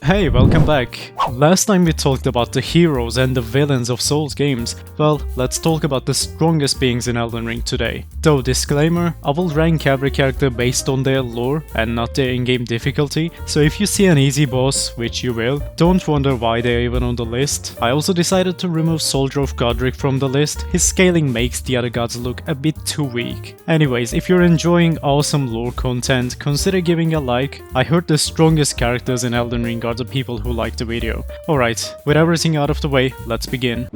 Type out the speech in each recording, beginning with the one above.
Hey, welcome back. Last time we talked about the heroes and the villains of Souls games. Well, let's talk about the strongest beings in Elden Ring today. Though disclaimer, I will rank every character based on their lore and not their in-game difficulty, so if you see an easy boss, which you will, don't wonder why they're even on the list. I also decided to remove Soldier of Godric from the list. His scaling makes the other gods look a bit too weak. Anyways, if you're enjoying awesome lore content, consider giving a like. I heard the strongest characters in Elden Ring are the people who like the video. Alright, with everything out of the way, let's begin.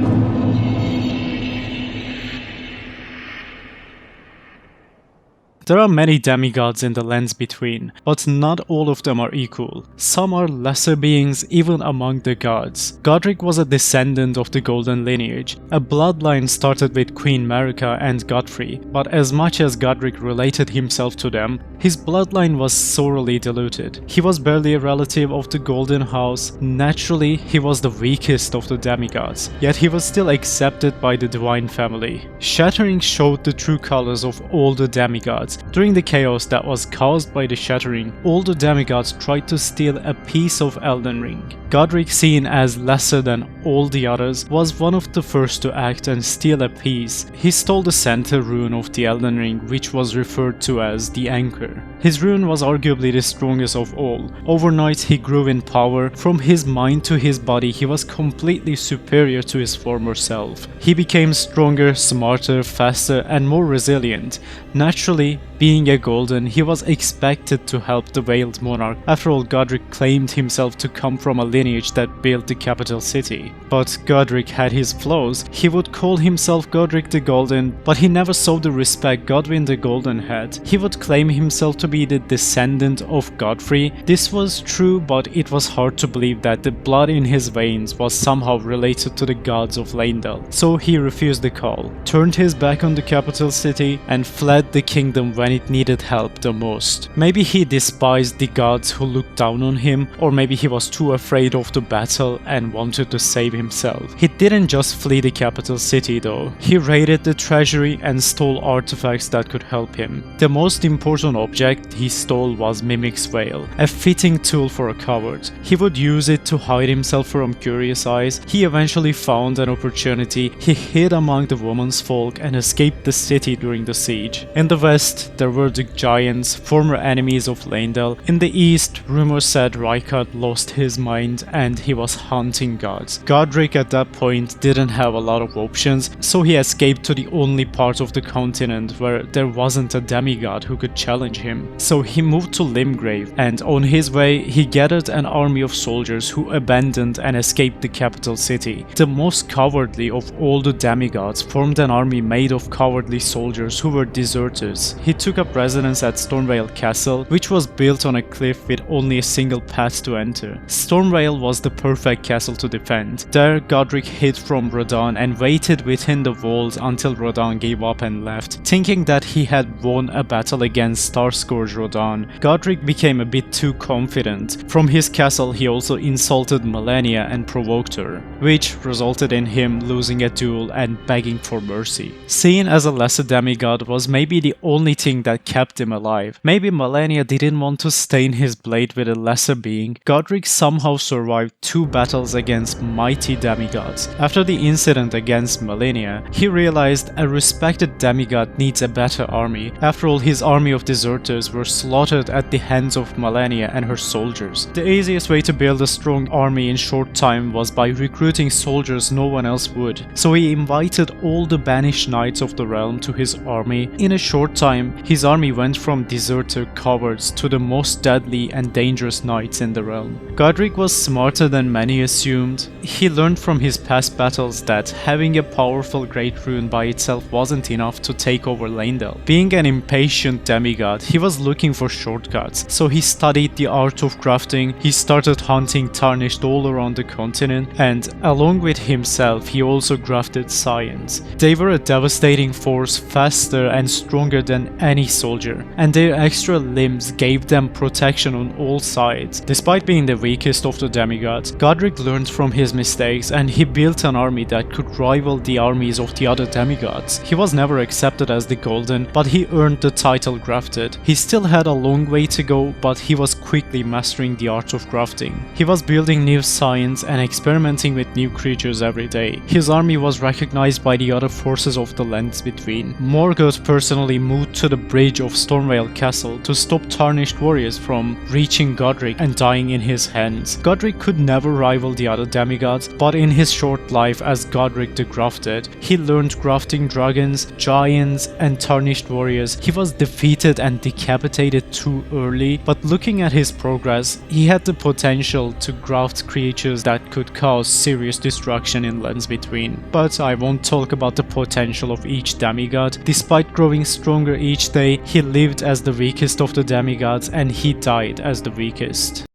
There are many demigods in the lands between, but not all of them are equal. Some are lesser beings even among the gods. Godric was a descendant of the Golden Lineage. A bloodline started with Queen Marika and Godfrey, but as much as Godric related himself to them, his bloodline was sorely diluted. He was barely a relative of the Golden House. Naturally, he was the weakest of the demigods, yet he was still accepted by the Divine Family. Shattering showed the true colors of all the demigods. During the chaos that was caused by the Shattering, all the demigods tried to steal a piece of Elden Ring. Godric, seen as lesser than all the others, was one of the first to act and steal a piece. He stole the center rune of the Elden Ring, which was referred to as the Anchor. His rune was arguably the strongest of all. Overnight he grew in power. From his mind to his body, he was completely superior to his former self. He became stronger, smarter, faster, and more resilient. Naturally, being a golden, he was expected to help the Veiled Monarch. After all, Godric claimed himself to come from a lineage that built the capital city. But Godric had his flaws. He would call himself Godric the Golden, but he never saw the respect Godwyn the Golden had. He would claim himself to be the descendant of Godfrey. This was true, but it was hard to believe that the blood in his veins was somehow related to the gods of Leyndell. So he refused the call, turned his back on the capital city, and fled the kingdom when it needed help the most. Maybe he despised the gods who looked down on him, or maybe he was too afraid of the battle and wanted to save himself. He didn't just flee the capital city though. He raided the treasury and stole artifacts that could help him. The most important object he stole was Mimic's Veil, a fitting tool for a coward. He would use it to hide himself from curious eyes. He eventually found an opportunity. He hid among the woman's folk and escaped the city during the siege. In the west, there were the giants, former enemies of Leyndell. In the east, rumors said Rykard lost his mind and he was hunting gods. Godric at that point didn't have a lot of options, so he escaped to the only part of the continent where there wasn't a demigod who could challenge him. So he moved to Limgrave, and on his way he gathered an army of soldiers who abandoned and escaped the capital city. The most cowardly of all the demigods formed an army made of cowardly soldiers who were deserters. He took up residence at Stormveil Castle, which was built on a cliff with only a single path to enter. Stormveil was the perfect castle to defend. There, Godric hid from Radahn and waited within the walls until Radahn gave up and left. Thinking that he had won a battle against Starscourge Radahn, Godric became a bit too confident. From his castle, he also insulted Malenia and provoked her, which resulted in him losing a duel and begging for mercy. Seen as a lesser demigod was maybe the only thing that kept him alive. Maybe Malenia didn't want to stain his blade with a lesser being. Godric somehow survived 2 battles against mighty demigods. After the incident against Malenia, he realized a respected demigod needs a better army. After all, his army of deserters were slaughtered at the hands of Malenia and her soldiers. The easiest way to build a strong army in short time was by recruiting soldiers no one else would. So he invited all the banished knights of the realm to his army. In a short time, his army went from deserter cowards to the most deadly and dangerous knights in the realm. Godric was smarter than many assumed. He learned from his past battles that having a powerful great rune by itself wasn't enough to take over Leyndell. Being an impatient demigod, he was looking for shortcuts, so he studied the art of grafting. He started hunting tarnished all around the continent, and along with himself, he also grafted science. They were a devastating force, faster and stronger than any soldier, and their extra limbs gave them protection on all sides. Despite being the weakest of the demigods. Godric learned from his mistakes and he built an army that could rival the armies of the other demigods. He was never accepted as the Golden, but he earned the title Grafted. He still had a long way to go, but he was quickly mastering the art of grafting. He was building new science and experimenting with new creatures every day. His army was recognized by the other forces of the lands between. Morgoth personally moved to the bridge of Stormvale Castle to stop tarnished warriors from reaching Godric and dying in his hands. Godric could never rival the other demigods, but in his short life as Godric the Grafted, he learned grafting dragons, giants, and tarnished warriors. He was defeated and decapitated too early, but looking at his progress, he had the potential to graft creatures that could cause serious destruction in lands between. But I won't talk about the potential of each demigod. Despite growing stronger each day, he lived as the weakest of the demigods and he died as the weakest.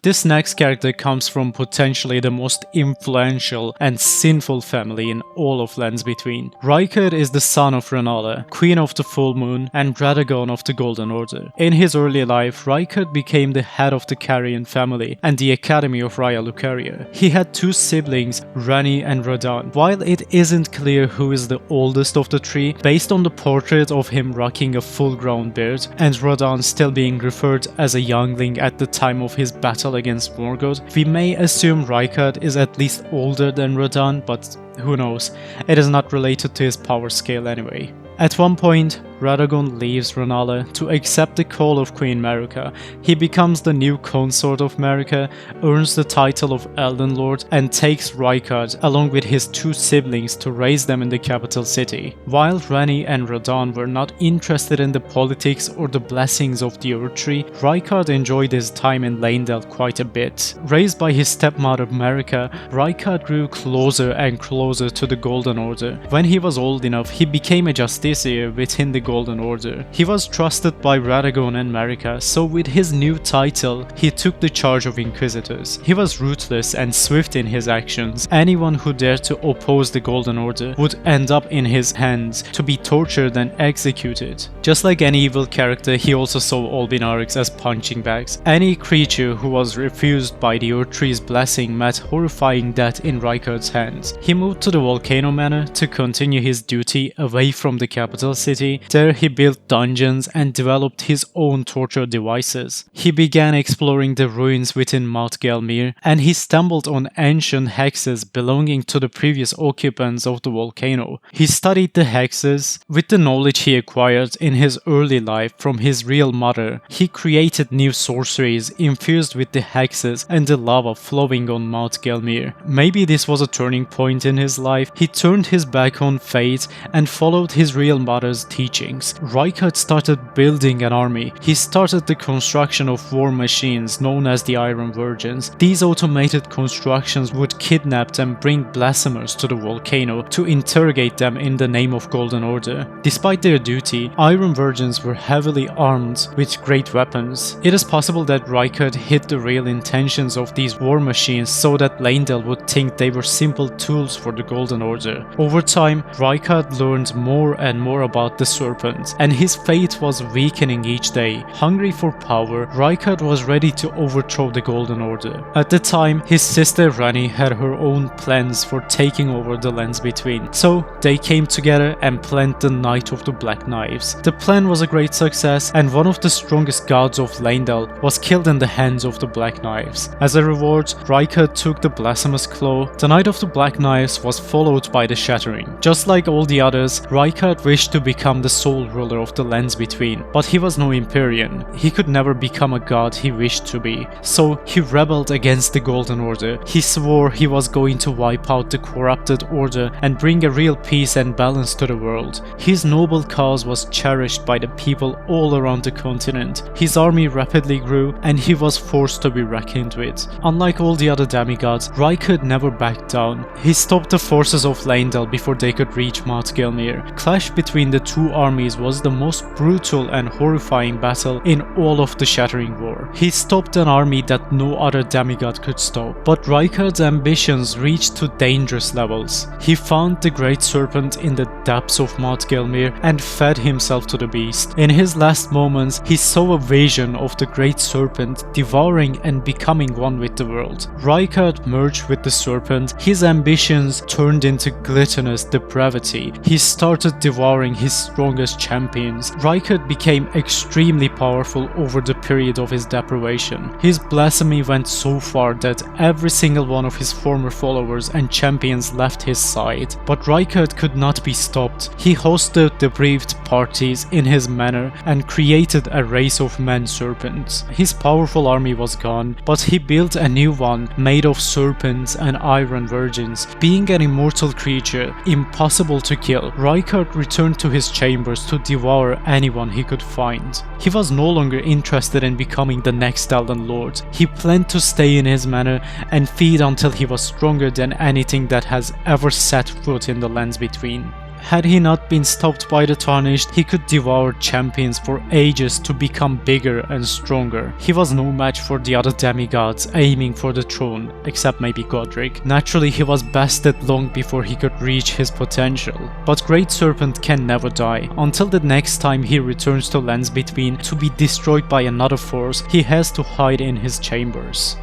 This next character comes from potentially the most influential and sinful family in all of Lands Between. Rykard is the son of Rennala, Queen of the Full Moon, and Radagon of the Golden Order. In his early life, Rykard became the head of the Carrion family and the Academy of Raya Lucaria. He had two siblings, Ranni and Radahn. While it isn't clear who is the oldest of the three, based on the portrait of him rocking a full-grown beard, and Radahn still being referred as a youngling at the time of his battle against Morgoth, we may assume Rykard is at least older than Radahn, but who knows, it is not related to his power scale anyway. At one point, Radagon leaves Rennala to accept the call of Queen Marika. He becomes the new consort of Marika, earns the title of Elden Lord, and takes Rykard along with his two siblings to raise them in the capital city. While Ranni and Radahn were not interested in the politics or the blessings of the Earth Tree, Rykard enjoyed his time in Leyndell quite a bit. Raised by his stepmother Marika, Rykard grew closer and closer to the Golden Order. When he was old enough, he became a justiciar within the Golden Order. He was trusted by Radagon and Marika, so with his new title, he took the charge of Inquisitors. He was ruthless and swift in his actions. Anyone who dared to oppose the Golden Order would end up in his hands to be tortured and executed. Just like any evil character, he also saw all Binarics as punching bags. Any creature who was refused by the Earth Tree's blessing met horrifying death in Rykard's hands. He moved to the Volcano Manor to continue his duty away from the capital city. There he built dungeons and developed his own torture devices. He began exploring the ruins within Mount Gelmir, and he stumbled on ancient hexes belonging to the previous occupants of the volcano. He studied the hexes. With the knowledge he acquired in his early life from his real mother, he created new sorceries infused with the hexes and the lava flowing on Mount Gelmir. Maybe this was a turning point in his life. He turned his back on fate and followed his real mother's teachings. Rykard started building an army. He started the construction of war machines known as the Iron Virgins. These automated constructions would kidnap and bring blasphemers to the volcano to interrogate them in the name of Golden Order. Despite their duty, Iron Virgins were heavily armed with great weapons. It is possible that Rykard hid the real intentions of these war machines so that Leyndell would think they were simple tools for the Golden Order. Over time, Rykard learned more and more about the Serpent, and his faith was weakening each day. Hungry for power, Rykard was ready to overthrow the Golden Order. At the time, his sister Ranni had her own plans for taking over the Lands Between, so they came together and planned the Night of the Black Knives. The plan was a great success, and one of the strongest gods of Leyndell was killed in the hands of the Black Knives. As a reward, Rykard took the Blasphemous Claw. The Night of the Black Knives was followed by the Shattering. Just like all the others, Rykard wished to become the sole ruler of the Lands Between, but he was no Empyrean. He could never become a god he wished to be, so he rebelled against the Golden Order. He swore he was going to wipe out the corrupted order and bring a real peace and balance to the world. His noble cause was cherished by the people all around the continent. His army rapidly grew, and he was forced to be reckoned with. Unlike all the other demigods, Rykard never backed down. He stopped the forces of Leyndell before they could reach Mount Gelmir. Clash between the two armies armies was the most brutal and horrifying battle in all of the Shattering War. He stopped an army that no other demigod could stop, but Rykard's ambitions reached to dangerous levels. He found the Great Serpent in the depths of Mount Gelmir and fed himself to the beast. In his last moments, he saw a vision of the Great Serpent devouring and becoming one with the world. Rykard merged with the serpent, his ambitions turned into gluttonous depravity. He started devouring his strongest champions. Rykard became extremely powerful over the period of his deprivation. His blasphemy went so far that every single one of his former followers and champions left his side. But Rykard could not be stopped. He hosted depraved parties in his manor and created a race of men-serpents. His powerful army was gone, but he built a new one made of serpents and iron virgins. Being an immortal creature, impossible to kill, Rykard returned to his chambers to devour anyone he could find. He was no longer interested in becoming the next Elden Lord. He planned to stay in his manor and feed until he was stronger than anything that has ever set foot in the lands between. Had he not been stopped by the Tarnished, he could devour champions for ages to become bigger and stronger. He was no match for the other demigods aiming for the throne, except maybe Godric. Naturally, he was bested long before he could reach his potential. But Great Serpent can never die. Until the next time he returns to Lands Between to be destroyed by another force, he has to hide in his chambers.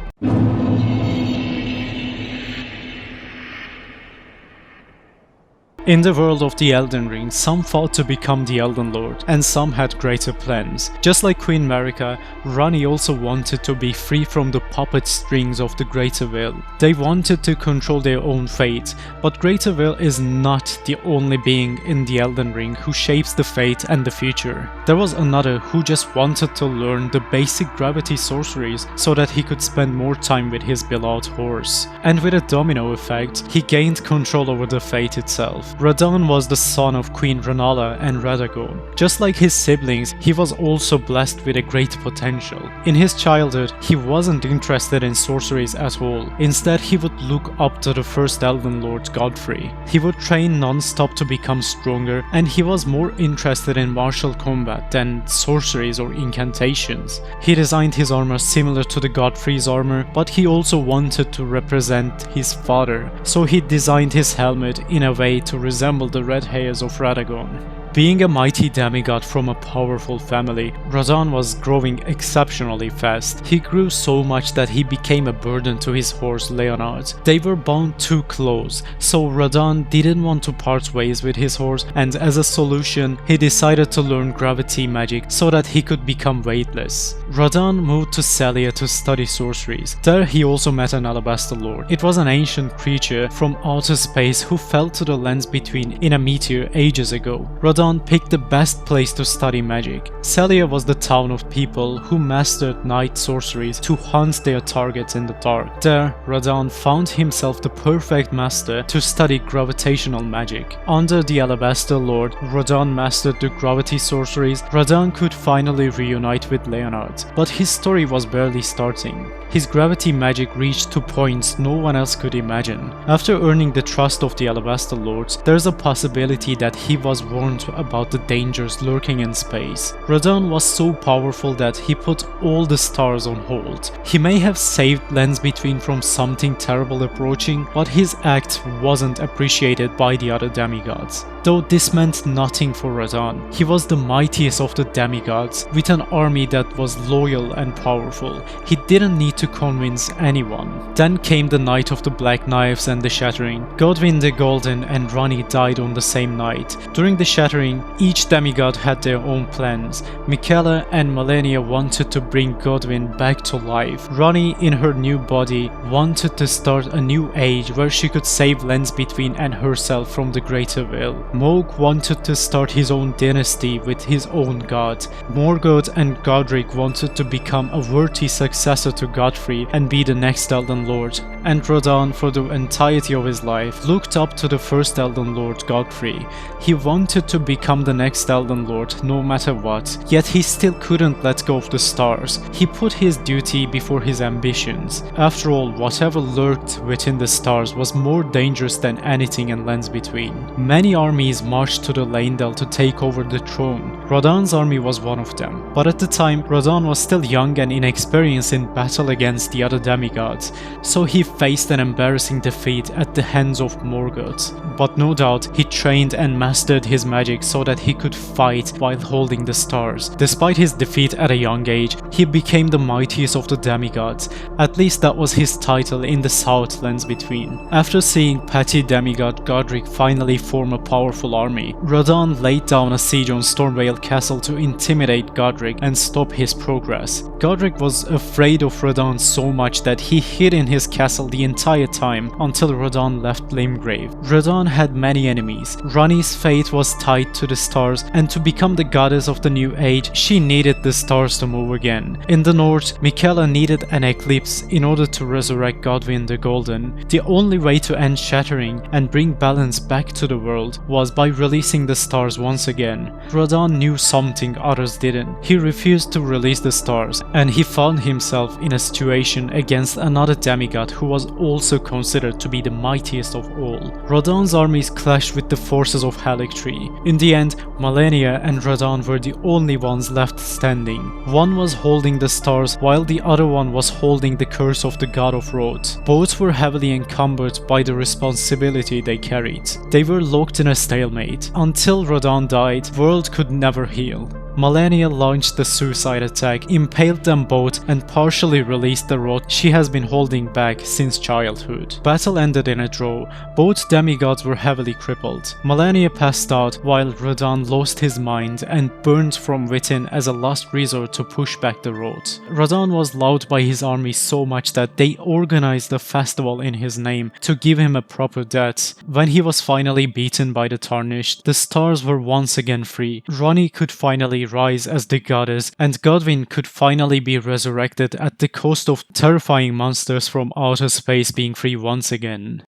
In the world of the Elden Ring, some fought to become the Elden Lord, and some had greater plans. Just like Queen Marika, Ranni also wanted to be free from the puppet strings of the Greater Will. They wanted to control their own fate, but Greater Will is not the only being in the Elden Ring who shapes the fate and the future. There was another who just wanted to learn the basic gravity sorceries so that he could spend more time with his beloved horse. And with a domino effect, he gained control over the fate itself. Radahn was the son of Queen Rennala and Radagon. Just like his siblings, he was also blessed with a great potential. In his childhood, he wasn't interested in sorceries at all. Instead, he would look up to the first Elden Lord, Godfrey. He would train non-stop to become stronger, and he was more interested in martial combat than sorceries or incantations. He designed his armor similar to the Godfrey's armor, but he also wanted to represent his father, so he designed his helmet in a way to resemble the red hairs of Radagon. Being a mighty demigod from a powerful family, Radahn was growing exceptionally fast. He grew so much that he became a burden to his horse Leonard. They were bound too close, so Radahn didn't want to part ways with his horse, and as a solution, he decided to learn gravity magic so that he could become weightless. Radahn moved to Sellia to study sorceries. There he also met an Alabaster Lord. It was an ancient creature from outer space who fell to the lands between in a meteor ages ago. Radahn picked the best place to study magic. Sellia was the town of people who mastered night sorceries to hunt their targets in the dark. There, Radahn found himself the perfect master to study gravitational magic. Under the Alabaster Lord, Radahn mastered the gravity sorceries. Radahn could finally reunite with Leonard, but his story was barely starting. His gravity magic reached to points no one else could imagine. After earning the trust of the Alabaster Lords, there's a possibility that he was warned about the dangers lurking in space. Radahn was so powerful that he put all the stars on hold. He may have saved Lands Between from something terrible approaching, but his act wasn't appreciated by the other demigods. Though this meant nothing for Radahn, he was the mightiest of the demigods, with an army that was loyal and powerful. He didn't need to convince anyone. Then came the Night of the Black Knives and the Shattering. Godwyn the Golden and Ranni died on the same night. During the Shattering, each demigod had their own plans. Miquella and Malenia wanted to bring Godwyn back to life. Ranni, in her new body, wanted to start a new age where she could save Lands Between and herself from the Greater Will. Mohg wanted to start his own dynasty with his own god. Morgoth and Godric wanted to become a worthy successor to God Godfrey and be the next Elden Lord. And Radahn, for the entirety of his life, looked up to the first Elden Lord, Godfrey. He wanted to become the next Elden Lord no matter what, yet he still couldn't let go of the stars. He put his duty before his ambitions. After all, whatever lurked within the stars was more dangerous than anything in Lands Between. Many armies marched to the Leyndell to take over the throne. Radahn's army was one of them, but at the time Radahn was still young and inexperienced in battle against the other demigods, so he faced an embarrassing defeat at the hands of Morgoth. But no doubt he trained and mastered his magic so that he could fight while holding the stars. Despite his defeat at a young age, he became the mightiest of the demigods. At least that was his title in the South Lands Between. After seeing petty demigod Godric finally form a powerful army, Radahn laid down a siege on Stormveil Castle to intimidate Godric and stop his progress. Godric was afraid of Radahn so much that he hid in his castle the entire time until Radahn left Limgrave. Radahn had many enemies. Ranni's fate was tied to the stars, and to become the goddess of the new age, she needed the stars to move again. In the north, Miquella needed an eclipse in order to resurrect Godwyn the Golden. The only way to end shattering and bring balance back to the world was by releasing the stars once again. Radahn knew something others didn't. He refused to release the stars, and he found himself in a situation against another demigod who was also considered to be the mightiest of all. Radahn's armies clashed with the forces of Haligtree. In the end, Malenia and Radahn were the only ones left standing. One was holding the stars while the other one was holding the curse of the god of Roth. Both were heavily encumbered by the responsibility they carried. They were locked in a stalemate. Until Radahn died, world could never heal. Malenia launched the suicide attack, impaled them both, and partially released the rod she has been holding back since childhood. Battle ended in a draw. Both demigods were heavily crippled. Malenia passed out while Radahn lost his mind and burned from within as a last resort to push back the rod. Radahn was loved by his army so much that they organized a festival in his name to give him a proper death. When he was finally beaten by the Tarnished, the stars were once again free. Ranni could finally rise as the goddess, and Godwyn could finally be resurrected at the cost of terrifying monsters from outer space being free once again.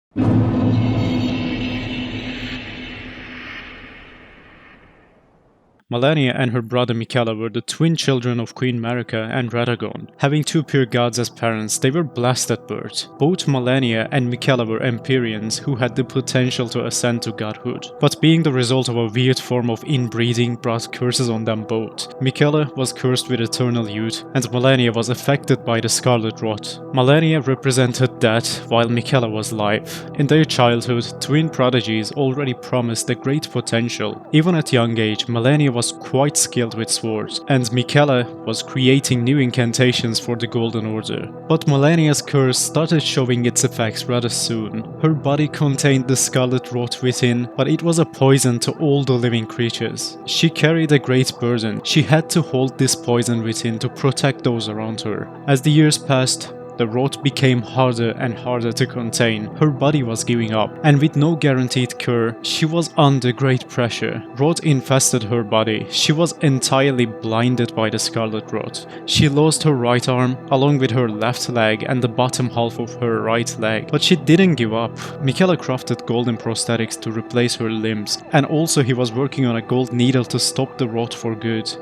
Malenia and her brother Miquella were the twin children of Queen Marika and Radagon. Having two pure gods as parents, they were blessed at birth. Both Malenia and Miquella were Empyreans who had the potential to ascend to godhood, but being the result of a weird form of inbreeding brought curses on them both. Miquella was cursed with eternal youth, and Malenia was affected by the Scarlet Rot. Malenia represented death, while Miquella was life. In their childhood, twin prodigies already promised a great potential. Even at young age, Malenia was quite skilled with swords, and Miquella was creating new incantations for the Golden Order. But Malenia's curse started showing its effects rather soon. Her body contained the Scarlet Rot within, but it was a poison to all the living creatures. She carried a great burden. She had to hold this poison within to protect those around her. As the years passed, the rot became harder and harder to contain. Her body was giving up, and with no guaranteed cure, she was under great pressure. Rot infested her body. She was entirely blinded by the Scarlet Rot. She lost her right arm, along with her left leg and the bottom half of her right leg. But she didn't give up. Miquella crafted golden prosthetics to replace her limbs, and also he was working on a gold needle to stop the rot for good.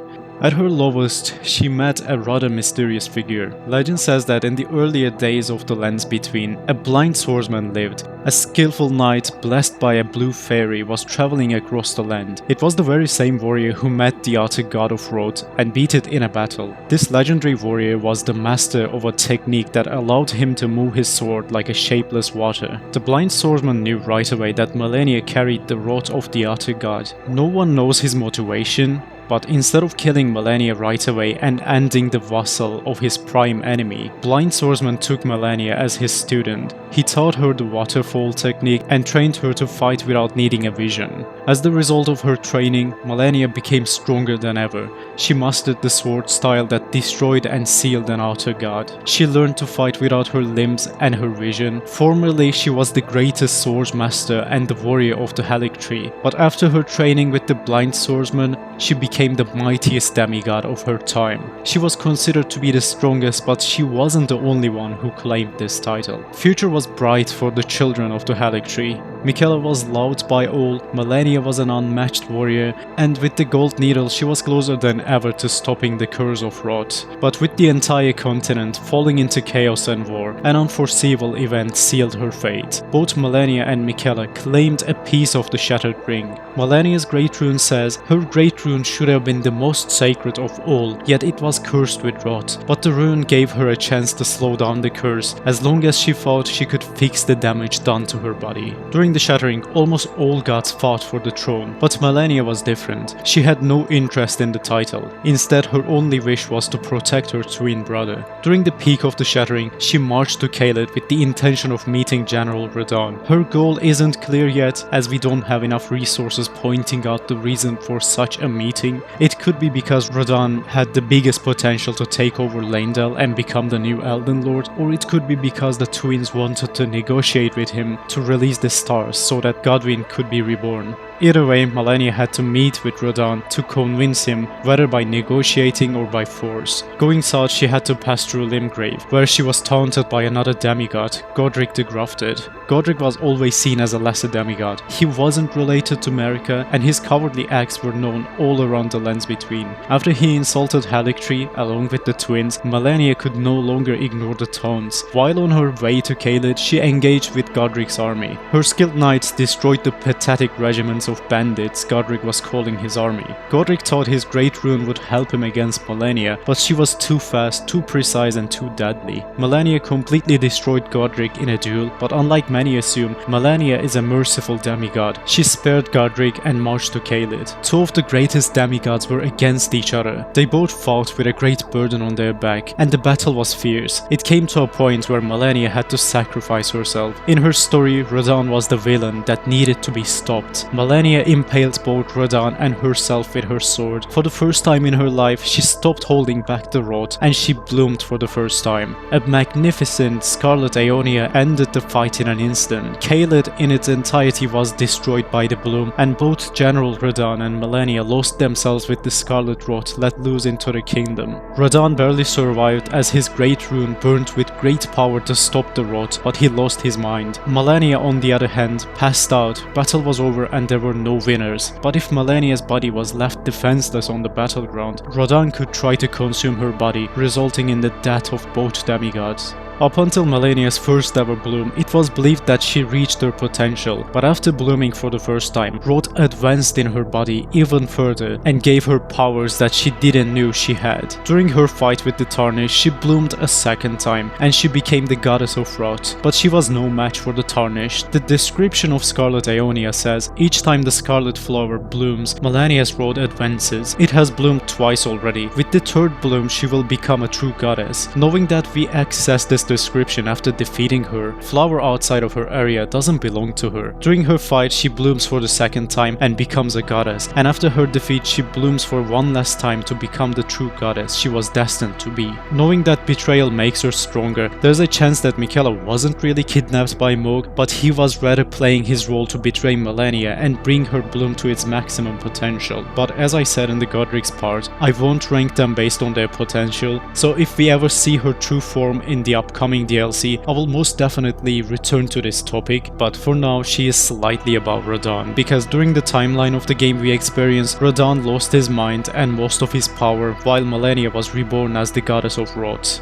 At her lowest, she met a rather mysterious figure. Legend says that in the earlier days of the Lands Between, a blind swordsman lived. A skillful knight blessed by a blue fairy was traveling across the land. It was the very same warrior who met the other god of Roth and beat it in a battle. This legendary warrior was the master of a technique that allowed him to move his sword like a shapeless water. The blind swordsman knew right away that Malenia carried the Roth of the other god. No one knows his motivation, but instead of killing Malenia right away and ending the vassal of his prime enemy, Blind Swordsman took Malenia as his student. He taught her the waterfall technique and trained her to fight without needing a vision. As the result of her training, Malenia became stronger than ever. She mastered the sword style that destroyed and sealed an outer god. She learned to fight without her limbs and her vision. Formerly, she was the greatest swordsmaster and the warrior of the Helic tree, but after her training with the blind swordsman, she became the mightiest demigod of her time. She was considered to be the strongest, but she wasn't the only one who claimed this title. Future was bright for the children of the Helic tree. Miquella was loved by all, Malenia was an unmatched warrior, and with the gold needle she was closer than ever to stopping the curse of rot. But with the entire continent falling into chaos and war, an unforeseeable event sealed her fate. Both Malenia and Miquella claimed a piece of the Shattered Ring. Malenia's Great Rune says her Great Rune should have been the most sacred of all, yet it was cursed with rot. But the rune gave her a chance to slow down the curse, as long as she thought she could fix the damage done to her body. During the Shattering, almost all gods fought for the throne, but Malenia was different. She had no interest in the title. Instead, her only wish was to protect her twin brother. During the peak of the Shattering, she marched to Caelid with the intention of meeting General Radahn. Her goal isn't clear yet, as we don't have enough resources pointing out the reason for such a meeting. It could be because Radahn had the biggest potential to take over Leyndell and become the new Elden Lord, or it could be because the twins wanted to negotiate with him to release the stars so that Godwyn could be reborn. Either way, Malenia had to meet with Radahn to convince him, whether by negotiating or by force. Going south, she had to pass through Limgrave, where she was taunted by another demigod, Godric the Grafted. Godric was always seen as a lesser demigod. He wasn't related to Marika, and his cowardly acts were known all around the lands between. After he insulted Halictree along with the twins, Malenia could no longer ignore the taunts. While on her way to Caelid, she engaged with Godric's army. Her skilled knights destroyed the pathetic regiments of bandits Godric was calling his army. Godric thought his Great Rune would help him against Malenia, but she was too fast, too precise and too deadly. Malenia completely destroyed Godric in a duel, but unlike many assume, Malenia is a merciful demigod. She spared Godric and marched to Caelid. Two of the greatest demigods were against each other. They both fought with a great burden on their back, and the battle was fierce. It came to a point where Malenia had to sacrifice herself. In her story, Radahn was the villain that needed to be stopped. Malenia impaled both Radahn and herself with her sword. For the first time in her life, she stopped holding back the rot, and she bloomed for the first time. A magnificent Scarlet Aeonia ended the fight in an instant. Caelid in its entirety was destroyed by the bloom, and both General Radahn and Malenia lost themselves with the Scarlet Rot let loose into the kingdom. Radahn barely survived as his Great Rune burnt with great power to stop the rot, but he lost his mind. Malenia, on the other hand, passed out. Battle was over and there were no winners. But if Malenia's body was left defenseless on the battleground, Radahn could try to consume her body, resulting in the death of both demigods. Up until Malenia's first ever bloom, it was believed that she reached her potential, but after blooming for the first time, rot advanced in her body even further and gave her powers that she didn't know she had. During her fight with the Tarnished, she bloomed a second time, and she became the goddess of rot, but she was no match for the Tarnished. The description of Scarlet Aeonia says, each time the scarlet flower blooms, Malenia's rot advances. It has bloomed twice already. With the third bloom, she will become a true goddess. Knowing that we access this description after defeating her, flower outside of her area doesn't belong to her. During her fight, she blooms for the second time and becomes a goddess, and after her defeat, she blooms for one last time to become the true goddess she was destined to be. Knowing that betrayal makes her stronger, there's a chance that Miquella wasn't really kidnapped by Mohg, but he was rather playing his role to betray Malenia and bring her bloom to its maximum potential. But as I said in the Godric's part, I won't rank them based on their potential, so if we ever see her true form in the upcoming DLC, I will most definitely return to this topic, but for now she is slightly above Radahn, because during the timeline of the game we experienced, Radahn lost his mind and most of his power, while Malenia was reborn as the goddess of rot.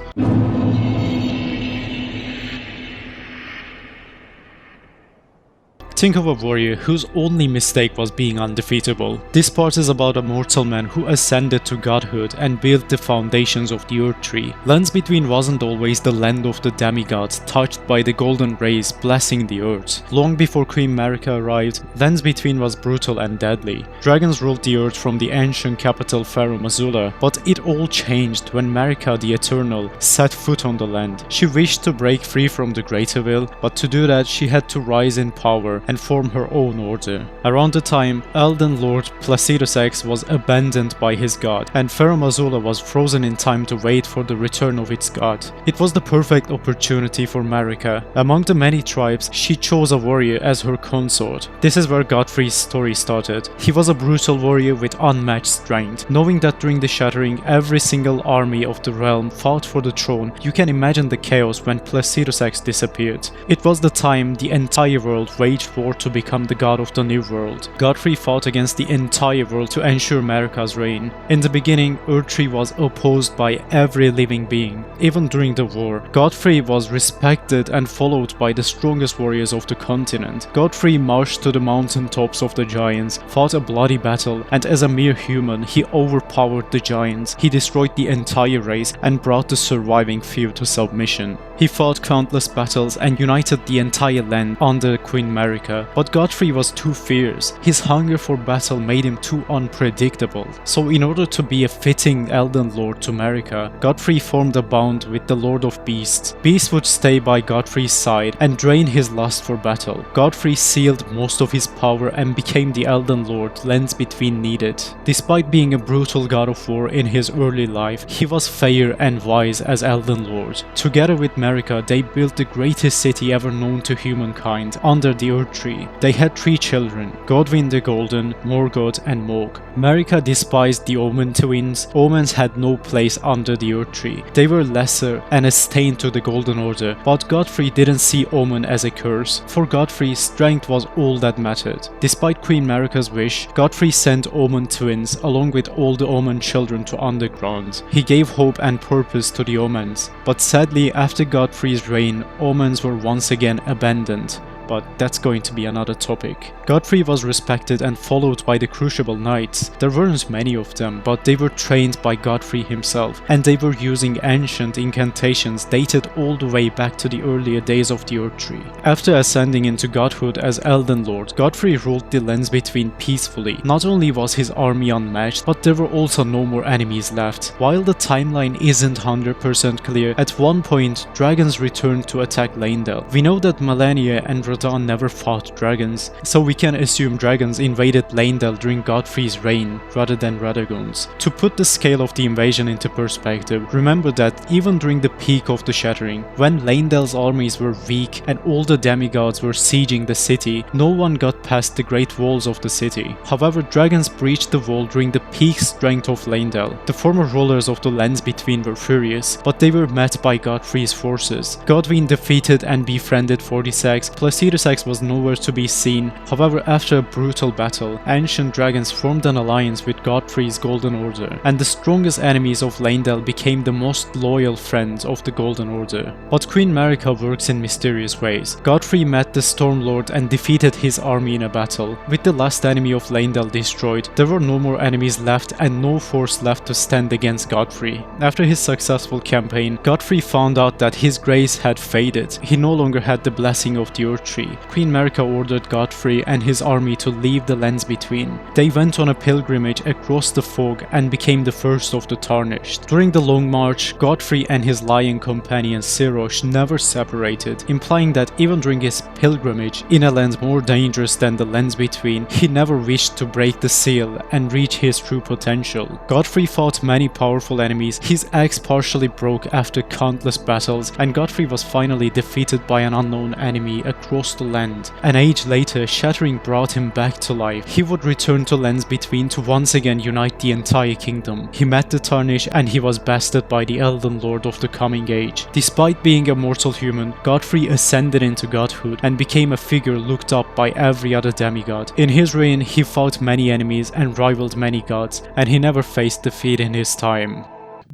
Think of a warrior whose only mistake was being undefeatable. This part is about a mortal man who ascended to godhood and built the foundations of the Earth Tree. Lands Between wasn't always the land of the demigods touched by the golden rays blessing the earth. Long before Queen Marika arrived, Lands Between was brutal and deadly. Dragons ruled the earth from the ancient capital Farum Azula, but it all changed when Marika the Eternal set foot on the land. She wished to break free from the Greater Will, but to do that she had to rise in power and form her own order. Around the time, Elden Lord Placidus X was abandoned by his god, and Ferrum Azula was frozen in time to wait for the return of its god. It was the perfect opportunity for Marika. Among the many tribes, she chose a warrior as her consort. This is where Godfrey's story started. He was a brutal warrior with unmatched strength. Knowing that during the Shattering, every single army of the realm fought for the throne, you can imagine the chaos when Placidus X disappeared. It was the time the entire world waged war to become the god of the new world. Godfrey fought against the entire world to ensure Marika's reign. In the beginning, Erdtree was opposed by every living being. Even during the war, Godfrey was respected and followed by the strongest warriors of the continent. Godfrey marched to the mountaintops of the giants, fought a bloody battle, and as a mere human, he overpowered the giants. He destroyed the entire race and brought the surviving few to submission. He fought countless battles and united the entire land under Queen Marika, but Godfrey was too fierce. His hunger for battle made him too unpredictable. So in order to be a fitting Elden Lord to Marika, Godfrey formed a bond with the Lord of Beasts. Beasts would stay by Godfrey's side and drain his lust for battle. Godfrey sealed most of his power and became the Elden Lord Lands Between needed. Despite being a brutal god of war in his early life, he was fair and wise as Elden Lord. Together with Marika, they built the greatest city ever known to humankind under the Erdtree. They had 3 children, Godwyn the Golden, Morgoth and Mohg. Marika despised the Omen twins. Omens had no place under the Erdtree. They were lesser and a stain to the Golden Order, but Godfrey didn't see Omen as a curse. For Godfrey, strength was all that mattered. Despite Queen Marika's wish, Godfrey sent Omen twins along with all the Omen children to Underground. He gave hope and purpose to the Omens, but sadly after Godfrey's reign, Omens were once again abandoned. But that's going to be another topic. Godfrey was respected and followed by the Crucible Knights. There weren't many of them, but they were trained by Godfrey himself, and they were using ancient incantations dated all the way back to the earlier days of the Erdtree. After ascending into godhood as Elden Lord, Godfrey ruled the Lands Between peacefully. Not only was his army unmatched, but there were also no more enemies left. While the timeline isn't 100% clear, at one point dragons returned to attack Leyndell. We know that Malenia and Radahn never fought dragons, so we can assume dragons invaded Leyndell during Godfrey's reign rather than Radagon's. To put the scale of the invasion into perspective, remember that even during the peak of the Shattering, when Leyndell's armies were weak and all the demigods were sieging the city, no one got past the great walls of the city. However, dragons breached the wall during the peak strength of Leyndell. The former rulers of the Lands Between were furious, but they were met by Godfrey's forces. Godwyn defeated and befriended 46, Placidus X was nowhere to be seen. However, after a brutal battle, ancient dragons formed an alliance with Godfrey's Golden Order, and the strongest enemies of Leyndell became the most loyal friends of the Golden Order. But Queen Marika works in mysterious ways. Godfrey met the Stormlord and defeated his army in a battle. With the last enemy of Leyndell destroyed, there were no more enemies left and no force left to stand against Godfrey. After his successful campaign, Godfrey found out that his grace had faded. He no longer had the blessing of the Erdtree. Queen Marika ordered Godfrey and his army to leave the Lands Between. They went on a pilgrimage across the fog and became the first of the Tarnished. During the long march, Godfrey and his lion companion Sirosh never separated, implying that even during his pilgrimage in a land more dangerous than the Lands Between, he never wished to break the seal and reach his true potential. Godfrey fought many powerful enemies. His axe partially broke after countless battles, and Godfrey was finally defeated by an unknown enemy across the land. An age later, Shattering brought him back to life. He would return to Lands Between to once again unite the entire kingdom. He met the Tarnished and he was bested by the Elden Lord of the coming age. Despite being a mortal human, Godfrey ascended into godhood and became a figure looked up by every other demigod. In his reign, he fought many enemies and rivaled many gods, and he never faced defeat in his time.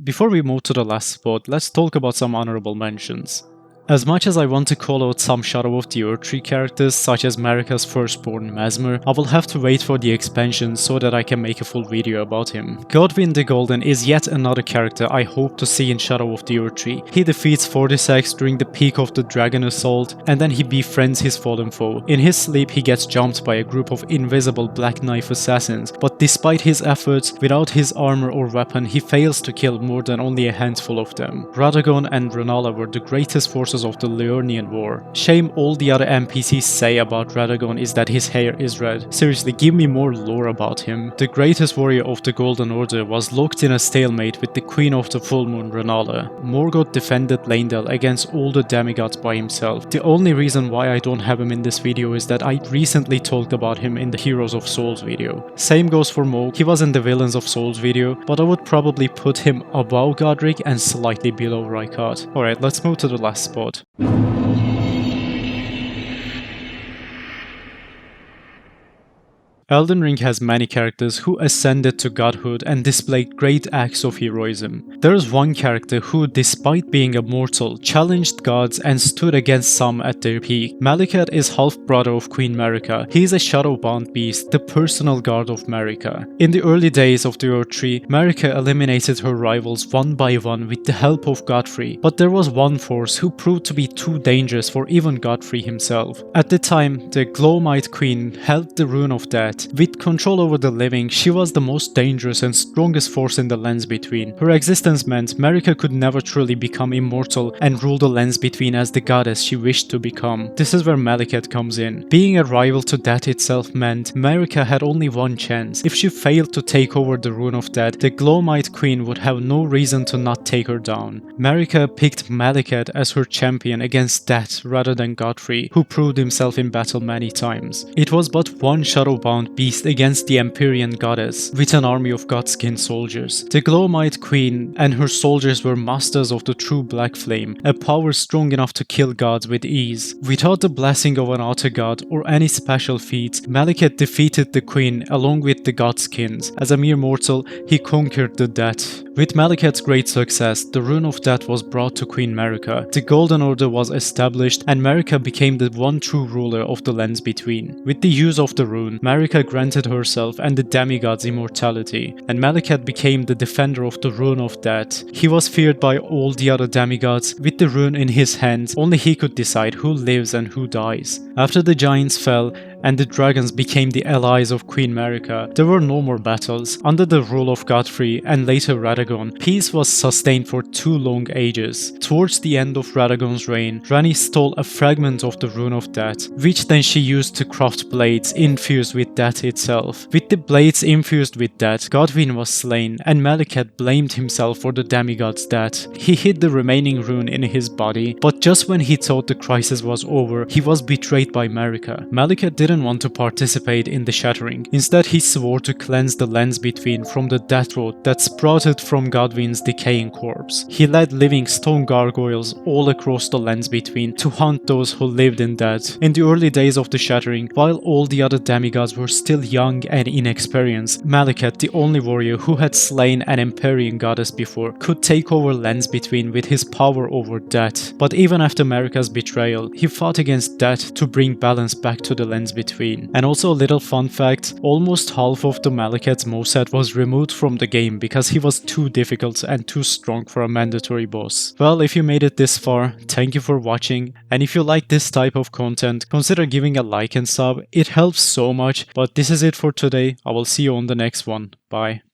Before we move to the last spot, let's talk about some honorable mentions. As much as I want to call out some Shadow of the Erdtree characters such as Marika's firstborn Mesmer, I will have to wait for the expansion so that I can make a full video about him. Godwyn the Golden is yet another character I hope to see in Shadow of the Erdtree. He defeats Fordyceps during the peak of the Dragon Assault, and then he befriends his fallen foe. In his sleep he gets jumped by a group of invisible Black Knife assassins, but despite his efforts, without his armor or weapon he fails to kill more than only a handful of them. Radagon and Rennala were the greatest forces forces of the Liurnian War. Shame all the other NPCs say about Radagon is that his hair is red. Seriously, give me more lore about him. The greatest warrior of the Golden Order was locked in a stalemate with the Queen of the Full Moon, Renala. Morgoth defended Leyndell against all the demigods by himself. The only reason why I don't have him in this video is that I recently talked about him in the Heroes of Souls video. Same goes for Moog, he was in the Villains of Souls video, but I would probably put him above Godric and slightly below Rykard. Alright, let's move to the last spot. Elden Ring has many characters who ascended to godhood and displayed great acts of heroism. There is one character who, despite being a mortal, challenged gods and stood against some at their peak. Malekith is half-brother of Queen Marika. He is a shadow-bound beast, the personal guard of Marika. In the early days of the Earth Tree, Marika eliminated her rivals one by one with the help of Godfrey, but there was one force who proved to be too dangerous for even Godfrey himself. At the time, the Glowmite Queen held the Rune of Death. With control over the living, she was the most dangerous and strongest force in the Lands Between. Her existence meant Marika could never truly become immortal and rule the Lands Between as the goddess she wished to become. This is where Malekith comes in. Being a rival to Death itself meant Marika had only one chance. If she failed to take over the Rune of Death, the Glowmite Queen would have no reason to not take her down. Marika picked Malekith as her champion against Death rather than Godfrey, who proved himself in battle many times. It was but one shadowbound beast against the Empyrean goddess, with an army of godskin soldiers. The Glowmite Queen and her soldiers were masters of the true Black Flame, a power strong enough to kill gods with ease. Without the blessing of an outer god or any special feats, Malekith defeated the queen along with the godskins. As a mere mortal, he conquered the Death. With Malekith's great success, the Rune of Death was brought to Queen Marika. The Golden Order was established and Marika became the one true ruler of the Lands Between. With the use of the rune, Marika granted herself and the demigods immortality, and Malekith became the defender of the Rune of Death. He was feared by all the other demigods. With the rune in his hands, only he could decide who lives and who dies. After the giants fell, and the dragons became the allies of Queen Marika, there were no more battles. Under the rule of Godfrey and later Radagon, peace was sustained for 2 long ages. Towards the end of Radagon's reign, Ranni stole a fragment of the Rune of Death, which then she used to craft blades infused with Death itself. With the blades infused with Death, Godwyn was slain, and Malekith blamed himself for the demigod's death. He hid the remaining rune in his body, but just when he thought the crisis was over, he was betrayed by Marika. Malekith didn't want to participate in the shattering. Instead, he swore to cleanse the Lands Between from the death rot that sprouted from Godwyn's decaying corpse. He led living stone gargoyles all across the Lands Between to hunt those who lived in death. In the early days of the shattering, while all the other demigods were still young and inexperienced, Malekith, the only warrior who had slain an Empyrean goddess before, could take over Lands Between with his power over death. But even after Marika's betrayal, he fought against death to bring balance back to the Lands Between. And also a little fun fact, almost half of the Malekith's moveset was removed from the game because he was too difficult and too strong for a mandatory boss. Well, if you made it this far, thank you for watching, and if you like this type of content, consider giving a like and sub. It helps so much, but this is it for today. I will see you on the next one. Bye.